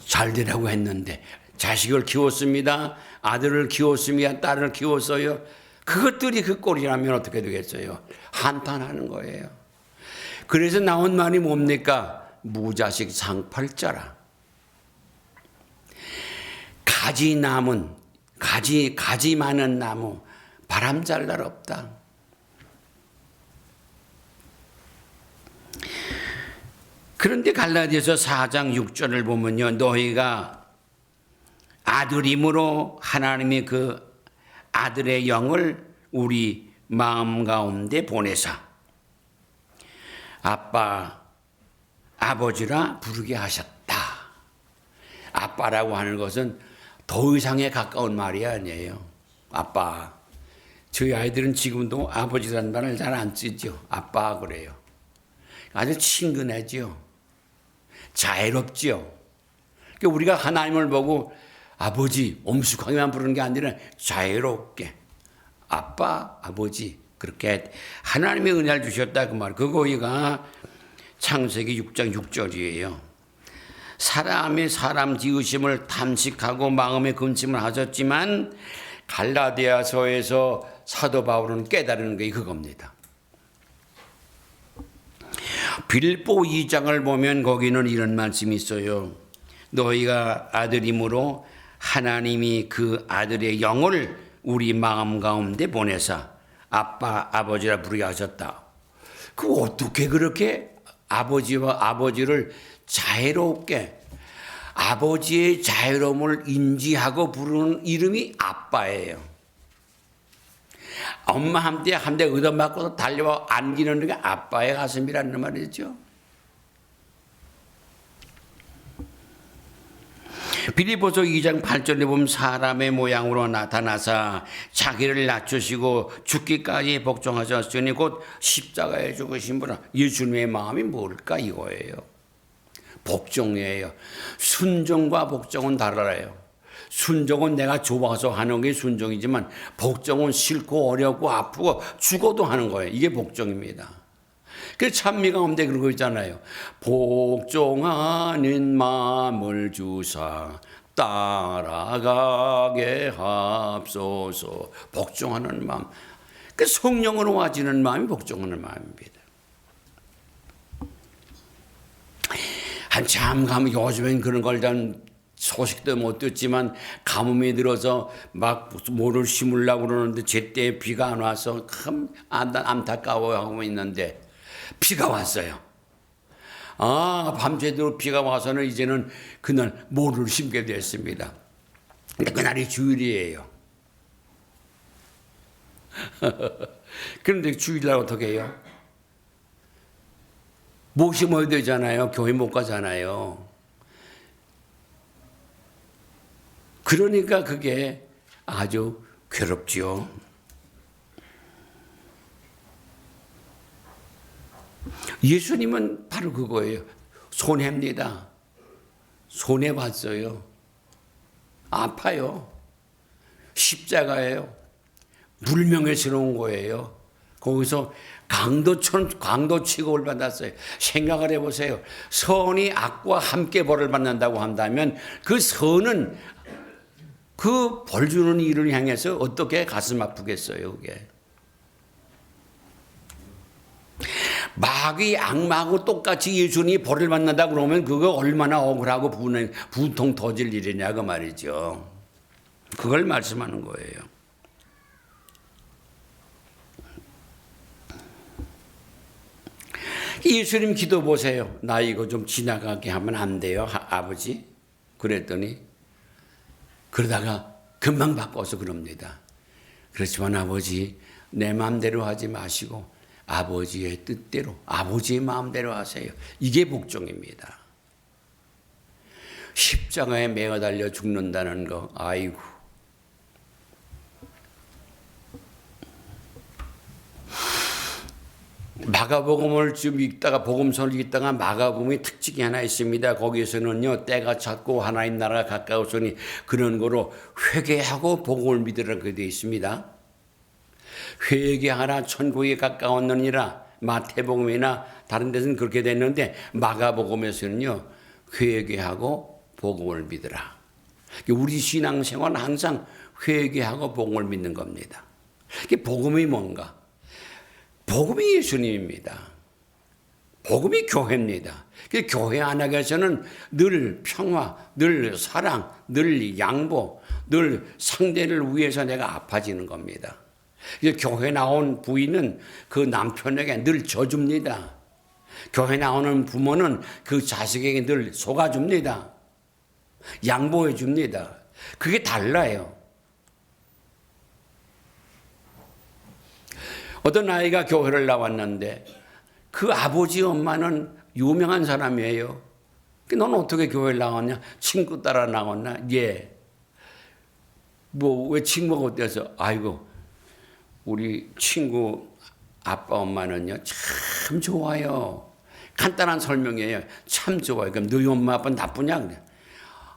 잘 되라고 했는데 자식을 키웠습니다. 아들을 키웠습니다. 딸을 키웠어요. 그것들이 그 꼴이라면 어떻게 되겠어요? 한탄하는 거예요. 그래서 나온 말이 뭡니까? 무자식 상팔자라. 가지 많은 나무 바람 잘 날 없다. 그런데 갈라디아서 4장 6절을 보면요. 너희가 아들임으로 하나님이 그 아들의 영을 우리 마음 가운데 보내사 아빠, 아버지라 부르게 하셨다. 아빠라고 하는 것은 더 이상에 가까운 말이 아니에요. 아빠. 저희 아이들은 지금도 아버지라는 말을 잘 안 쓰죠. 아빠 그래요. 아주 친근하죠. 자애롭죠. 그러니까 우리가 하나님을 보고 아버지 엄숙하게만 부르는 게 아니라 자애롭게 아빠, 아버지 그렇게 하나님의 은혜를 주셨다 그 말. 그거가 창세기 6장 6절이에요. 사람이 사람 지으심을 탐식하고 마음에 근심을 하셨지만 갈라디아서에서 사도 바울은 깨달은 게 그겁니다. 빌보 2장을 보면 거기는 이런 말씀이 있어요. 너희가 아들임으로 하나님이 그 아들의 영을 우리 마음 가운데 보내사 아빠 아버지라 부르게 하셨다. 그 어떻게 그렇게 아버지와 아버지를 자애롭게 아버지의 자유로움을 인지하고 부르는 이름이 아빠예요. 엄마 한테 얻어맞고 달려와 안기는 게 아빠의 가슴이라는 말이죠. 빌립보서 2장 8절에 보면 사람의 모양으로 나타나사 자기를 낮추시고 죽기까지 복종하셨으니 곧 십자가에 죽으신 분은 예수님의 마음이 뭘까 이거예요. 복종이에요. 순종과 복종은 달라요. 순종은 내가 좋아서 하는 게 순종이지만 복종은 싫고 어렵고 아프고 죽어도 하는 거예요. 이게 복종입니다. 그 찬미 가운데 그런 거 있잖아요. 복종하는 마음을 주사 따라가게 합소서. 복종하는 마음. 그 성령으로 와지는 마음이 복종하는 마음입니다. 한참 가면 요즘엔 그런 걸 전 소식도 못 듣지만 가뭄이 들어서 막 뭐를 심으려고 그러는데 제때 비가 안 와서 참 안타까워하고 있는데 비가 왔어요. 밤새도록 비가 와서는 이제는 그날 뭐를 심게 됐습니다. 근데 그날이 주일이에요. 그런데 주일날 어떻게 해요? 못 심어야 되잖아요. 교회 못 가잖아요. 그러니까 그게 아주 괴롭지요. 예수님은 바로 그거예요. 손해입니다. 손해봤어요. 아파요. 십자가예요. 불명예스러운 거예요. 거기서 강도 취급을 받았어요. 생각을 해보세요. 선이 악과 함께 벌을 받는다고 한다면 그 선은 그 벌 주는 이를 향해서 어떻게 가슴 아프겠어요, 그게. 마귀 악마하고 똑같이 예수님이 벌을 받는다 그러면 그거 얼마나 억울하고 분통 터질 일이냐 그 말이죠. 그걸 말씀하는 거예요. 예수님 기도 보세요. 나 이거 좀 지나가게 하면 안 돼요, 아버지? 그랬더니 그러다가 금방 바꿔서 그럽니다. 그렇지만 아버지, 내 마음대로 하지 마시고 아버지의 뜻대로, 아버지의 마음대로 하세요. 이게 복종입니다. 십자가에 매어 달려 죽는다는 거, 아이고. 마가복음을 좀 읽다가, 복음서를 읽다가 마가복음의 특징이 하나 있습니다. 거기에서는요, 때가 찼고 하나님 나라가 가까웠으니 그런 거로 회개하고 복음을 믿으라고 되어 있습니다. 회개하라 천국에 가까웠느니라. 마태복음이나 다른 데서는 그렇게 됐는데 마가복음에서는요, 회개하고 복음을 믿으라. 우리 신앙생활은 항상 회개하고 복음을 믿는 겁니다. 이게 복음이 뭔가? 복음이 예수님입니다. 복음이 교회입니다. 교회 안에서는 늘 평화, 늘 사랑, 늘 양보, 늘 상대를 위해서 내가 아파지는 겁니다. 교회 나온 부인은 그 남편에게 늘 져줍니다. 교회 나오는 부모는 그 자식에게 늘 속아줍니다. 양보해 줍니다. 그게 달라요. 어떤 아이가 교회를 나왔는데 그 아버지 엄마는 유명한 사람이에요. 너는 어떻게 교회를 나왔냐? 친구 따라 나왔나? 예. 왜 친구가 어때서? 아이고, 우리 친구 아빠 엄마는요, 참 좋아요. 간단한 설명이에요. 참 좋아요. 그럼 너희 엄마 아빠 나쁘냐? 그래.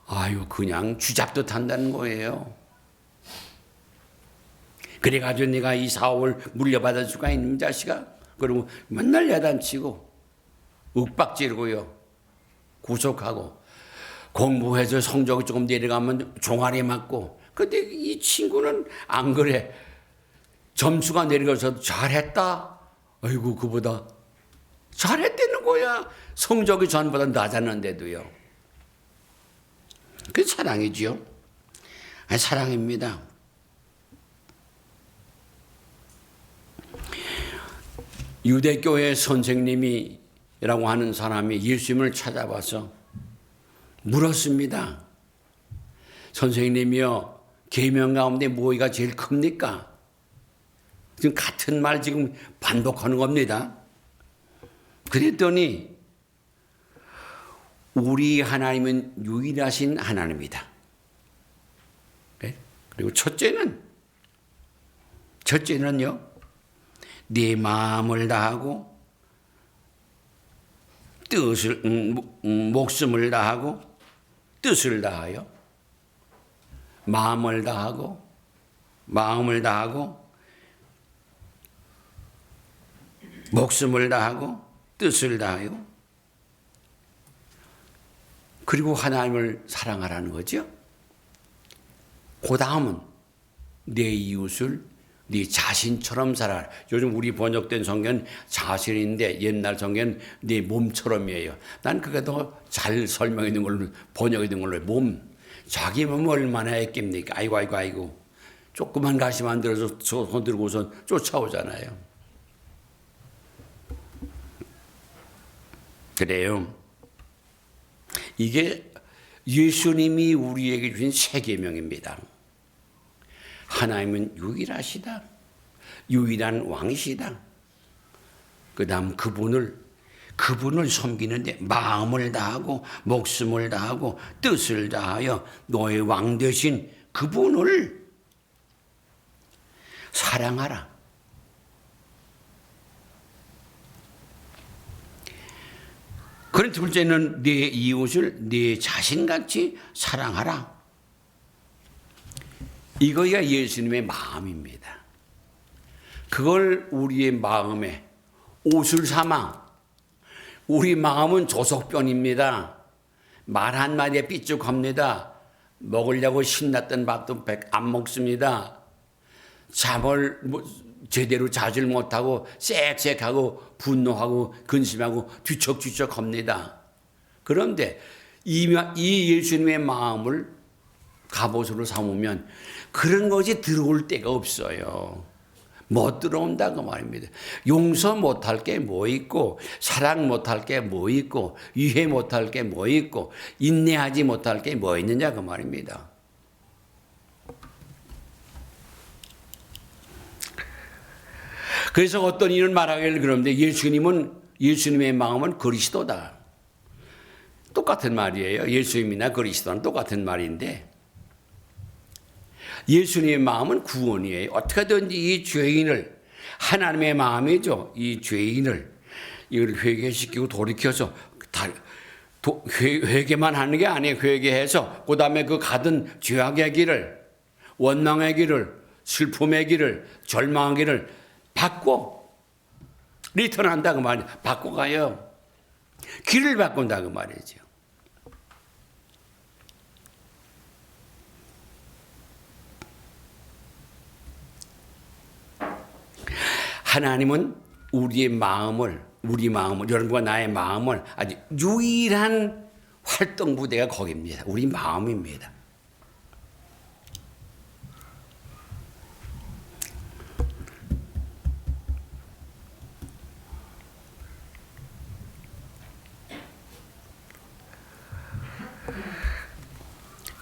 아유, 그냥 쥐잡듯 한다는 거예요. 그래가지고 네가 이 사업을 물려받을 수가 있는 자식아? 그리고 맨날 야단치고 윽박지르고요. 구속하고 공부해서 성적이 조금 내려가면 종아리 맞고. 근데 이 친구는 안 그래. 점수가 내려가서 잘했다. 아이고, 그보다 잘했다는 거야. 성적이 전보다 낮았는데도요. 그게 사랑이지요. 사랑입니다. 유대교회 선생님이라고 하는 사람이 예수님을 찾아와서 물었습니다. 선생님이요, 계명 가운데 뭐가 제일 큽니까? 지금 같은 말 지금 반복하는 겁니다. 그랬더니 우리 하나님은 유일하신 하나님이다. 그리고 첫째는요, 네 마음을 다하고 목숨을 다하고 뜻을 다하여 마음을 다하고 목숨을 다하고 뜻을 다하여 그리고 하나님을 사랑하라는 거죠. 그 다음은 내 이웃을 네 자신처럼 살아라. 요즘 우리 번역된 성경은 자신인데 옛날 성경은 네 몸처럼이에요. 난 그게 더 잘 설명해 있는 걸로 번역해 있는 걸로 몸. 자기 몸 얼마나 했겠습니까? 아이고. 조그만 가시 만들어서 손 들고서 쫓아오잖아요. 그래요. 이게 예수님이 우리에게 주신 세 계명입니다. 하나님은 유일하시다. 유일한 왕이시다. 그 다음 그분을 섬기는데 마음을 다하고 목숨을 다하고 뜻을 다하여 너의 왕 되신 그분을 사랑하라. 그런 둘째는 내 이웃을 내 자신같이 사랑하라. 이거가 예수님의 마음입니다. 그걸 우리의 마음에 옷을 삼아. 우리 마음은 조석변입니다. 말 한마디에 삐죽합니다. 먹으려고 신났던 밥도 안 먹습니다. 잠을 제대로 자질 못하고 쌕쌕하고 분노하고 근심하고 뒤척뒤척합니다. 그런데 이 예수님의 마음을 갑옷으로 삼으면 그런 것이 들어올 데가 없어요. 못 들어온다고 말입니다. 용서 못할 게 뭐 있고, 사랑 못할 게 뭐 있고, 이해 못할 게 뭐 있고, 인내하지 못할 게 뭐 있느냐 그 말입니다. 그래서 어떤 이는 말하기를 그러는데 예수님의 마음은 그리스도다. 똑같은 말이에요. 예수님이나 그리스도는 똑같은 말인데 예수님의 마음은 구원이에요. 어떻게든지 이 죄인을 하나님의 마음이죠. 이 죄인을 이걸 회개시키고 돌이켜서 회개만 하는 게 아니에요. 회개해서 그 다음에 그 가든 죄악의 길을 원망의 길을 슬픔의 길을 절망의 길을 바꿔 리턴한다 그 말이에요. 바꿔가요. 길을 바꾼다 그 말이죠. 하나님은 우리 마음을 여러분과 나의 마음을 아주 유일한 활동 부대가 거기입니다. 우리 마음입니다.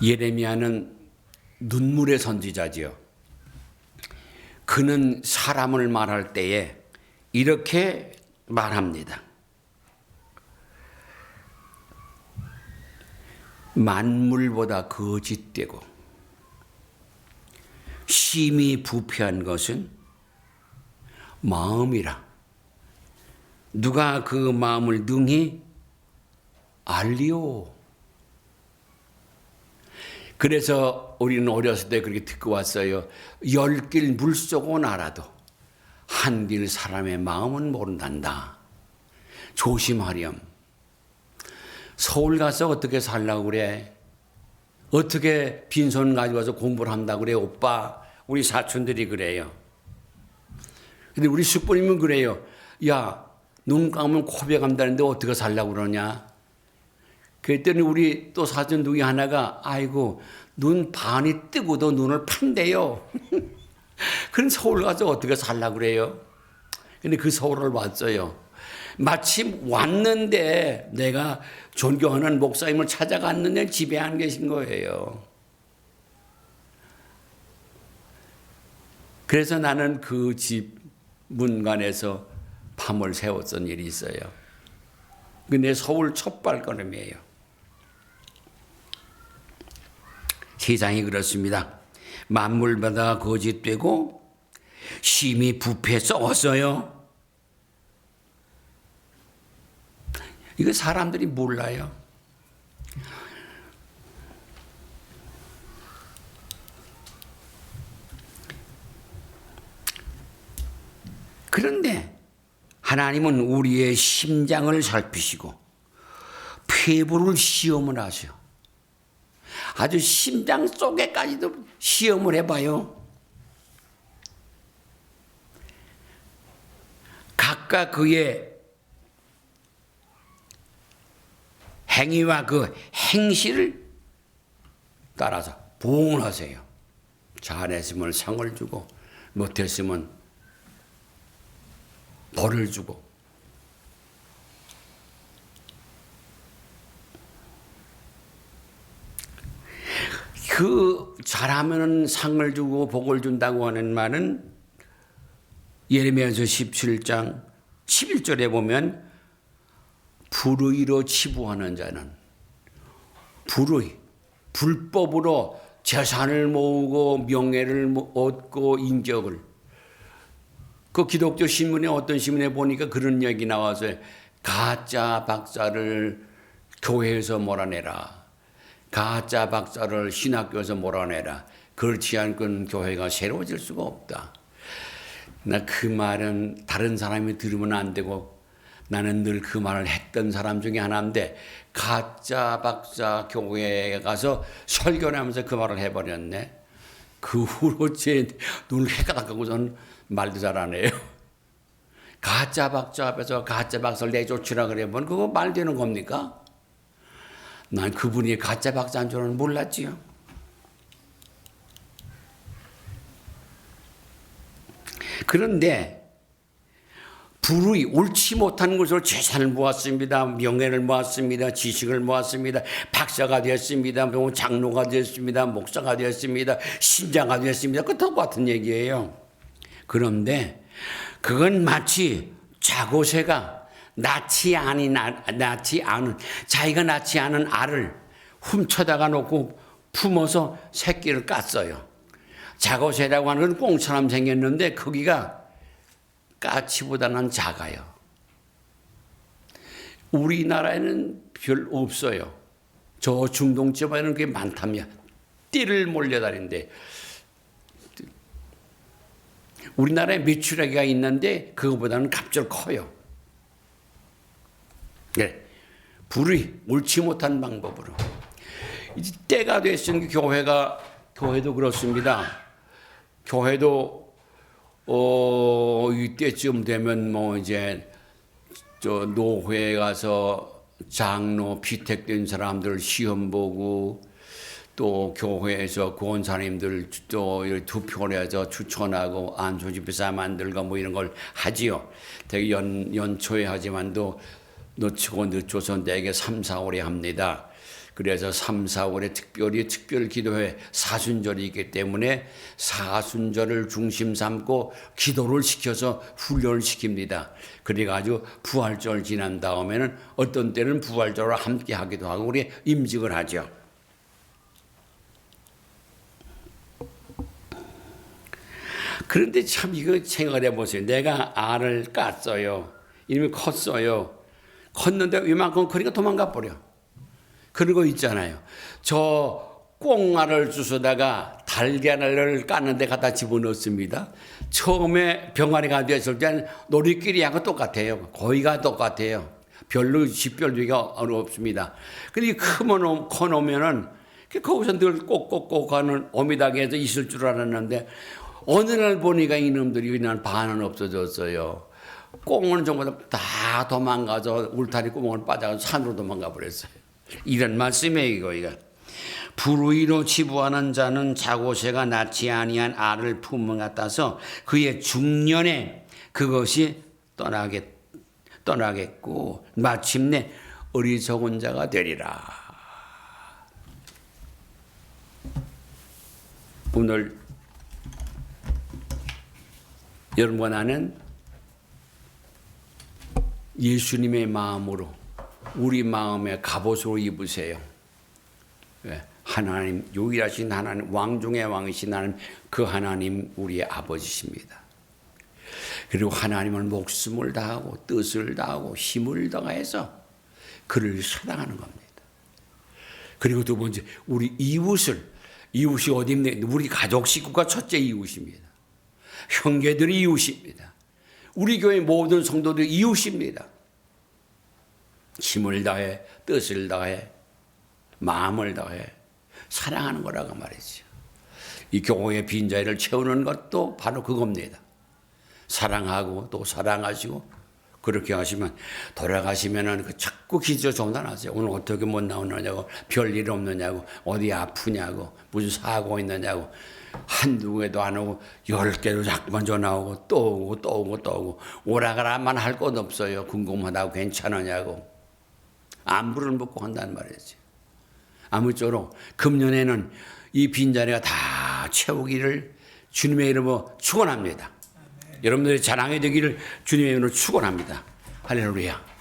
예레미야는 눈물의 선지자지요. 그는 사람을 말할 때에 이렇게 말합니다. 만물보다 거짓되고 심히 부패한 것은 마음이라. 누가 그 마음을 능히 알리오. 그래서 우리는 어렸을 때 그렇게 듣고 왔어요. 10길 물속은 알아도 한 길 사람의 마음은 모른단다. 조심하렴. 서울 가서 어떻게 살라고 그래? 어떻게 빈손 가지고 와서 공부를 한다고 그래? 오빠, 우리 사촌들이 그래요. 근데 우리 숙부님은 그래요. 야, 눈 감으면 코베 간다는데 어떻게 살라고 그러냐? 그랬더니 우리 또 사촌 누이 하나가 아이고 눈 반이 뜨고도 눈을 판대요. 그럼 서울 가서 어떻게 살라고 그래요? 근데 그 서울을 왔어요. 마침 왔는데 내가 존경하는 목사님을 찾아갔는데 집에 안 계신 거예요. 그래서 나는 그 집 문간에서 밤을 새웠던 일이 있어요. 근데 서울 첫 발걸음이에요. 세상이 그렇습니다. 만물마다 거짓되고 심히 부패 썩었어요. 이거 사람들이 몰라요. 그런데 하나님은 우리의 심장을 살피시고 폐부를 시험을 하셔. 아주 심장 속에까지도 시험을 해봐요. 각각 그의 행위와 그 행실을 따라서 보응을 하세요. 잘했으면 상을 주고 못했으면 벌을 주고. 그 잘하면 상을 주고 복을 준다고 하는 말은 예레미야서 17장 11절에 보면 불의로 치부하는 자는 불의, 불법으로 재산을 모으고 명예를 얻고 인격을 그 기독교 신문에 어떤 신문에 보니까 그런 얘기 나와서 가짜 박사를 교회에서 몰아내라. 가짜 박사를 신학교에서 몰아내라. 그렇지 않고는 교회가 새로워질 수가 없다. 나 그 말은 다른 사람이 들으면 안 되고 나는 늘 그 말을 했던 사람 중에 하나인데 가짜 박사 교회에 가서 설교를 하면서 그 말을 해버렸네. 그 후로 제 눈을 헷갈아가고서는 말도 잘 안 해요. 가짜 박사 앞에서 가짜 박사를 내쫓으라 그러면 그거 말 되는 겁니까? 난 그분이 가짜 박사인 줄은 몰랐지요. 그런데 불의 옳지 못한 것으로 재산을 모았습니다. 명예를 모았습니다. 지식을 모았습니다. 박사가 되었습니다. 장로가 되었습니다. 목사가 되었습니다. 신자가 되었습니다. 그 똑같은 얘기예요. 그런데 그건 마치 자고새가 낳지 않은 자기가 낳지 않은 알을 훔쳐다가 놓고 품어서 새끼를 깠어요. 자고새라고 하는 건 꽁처럼 생겼는데 크기가 까치보다는 작아요. 우리나라에는 별 없어요. 저 중동 지방에는 그게 많답니다. 띠를 몰려다니는데 우리나라에 메추라기가 있는데 그거보다는 갑절 커요. 네, 불의 옳지 못한 방법으로 이제 때가 됐으니 교회도 그렇습니다. 교회도 이때쯤 되면 뭐 이제 저 노회에 가서 장로 피택된 사람들 시험 보고 또 교회에서 권사님들 또 투표를 해서 추천하고 안수집사 만들고 뭐 이런 걸 하지요. 되게 연초에 하지만도 늦추고 늦춰서 대개 3, 4월에 합니다. 그래서 3, 4월에 특별 기도회 사순절이 있기 때문에 사순절을 중심 삼고 기도를 시켜서 훈련을 시킵니다. 그래가지고 부활절 지난 다음에는 어떤 때는 부활절을 함께 하기도 하고 우리 임직을 하죠. 그런데 참 이거 생각을 해보세요. 내가 알을 깠어요. 이미 컸어요. 컸는데 이만큼 크니까 도망가 버려. 그런 거 있잖아요. 저 꽁알을 주워다가 달걀을 깠는데 갖다 집어넣습니다. 처음에 병아리가 됐을 때는 놀이끼리하고 똑같아요. 거의가 똑같아요. 별로 집별주의가 없습니다. 근데 커놓으면은 거기서 늘 꼭꼭꼭 하는 오미닭에서 있을 줄 알았는데 어느 날 보니까 이놈들이 그냥 반은 없어졌어요. 꽁은 전부 다 도망가서 울타리 구멍을 빠져서 산으로 도망가 버렸어요. 이런 말씀이에요, 이거. 불의로 치부하는 자는 자고새가 낳지 아니한 알을 품은 같아서 그의 중년에 그것이 떠나겠고 마침내 어리석은 자가 되리라. 오늘 여러분과 나는 예수님의 마음으로 우리 마음에 갑옷으로 입으세요. 하나님, 유일하신 하나님, 왕 중의 왕이신 하나님, 그 하나님 우리의 아버지십니다. 그리고 하나님은 목숨을 다하고 뜻을 다하고 힘을 다해서 그를 사랑하는 겁니다. 그리고 두 번째, 우리 이웃이 어디 있는 우리 가족 식구가 첫째 이웃입니다. 형제들이 이웃입니다. 우리 교회 모든 성도들이 이웃입니다. 힘을 다해, 뜻을 다해, 마음을 다해 사랑하는 거라고 말이죠. 이 교회의 빈자리를 채우는 것도 바로 그겁니다. 사랑하고 또 사랑하시고 그렇게 하시면 돌아가시면은 자꾸 기저 전환하세요. 오늘 어떻게 못 나오느냐고, 별일 없느냐고, 어디 아프냐고, 무슨 사고 있느냐고. 한두 개도 안 오고 10개도 자꾸만 전화 오고 또 오고 또 오고 또 오고 오라가라만 할 것 없어요. 궁금하다고 괜찮으냐고. 안부를 묻고 한다는 말이지. 아무쪼록 금년에는 이 빈자리가 다 채우기를 주님의 이름으로 축원합니다. 여러분들의 자랑이 되기를 주님의 이름으로 축원합니다. 할렐루야.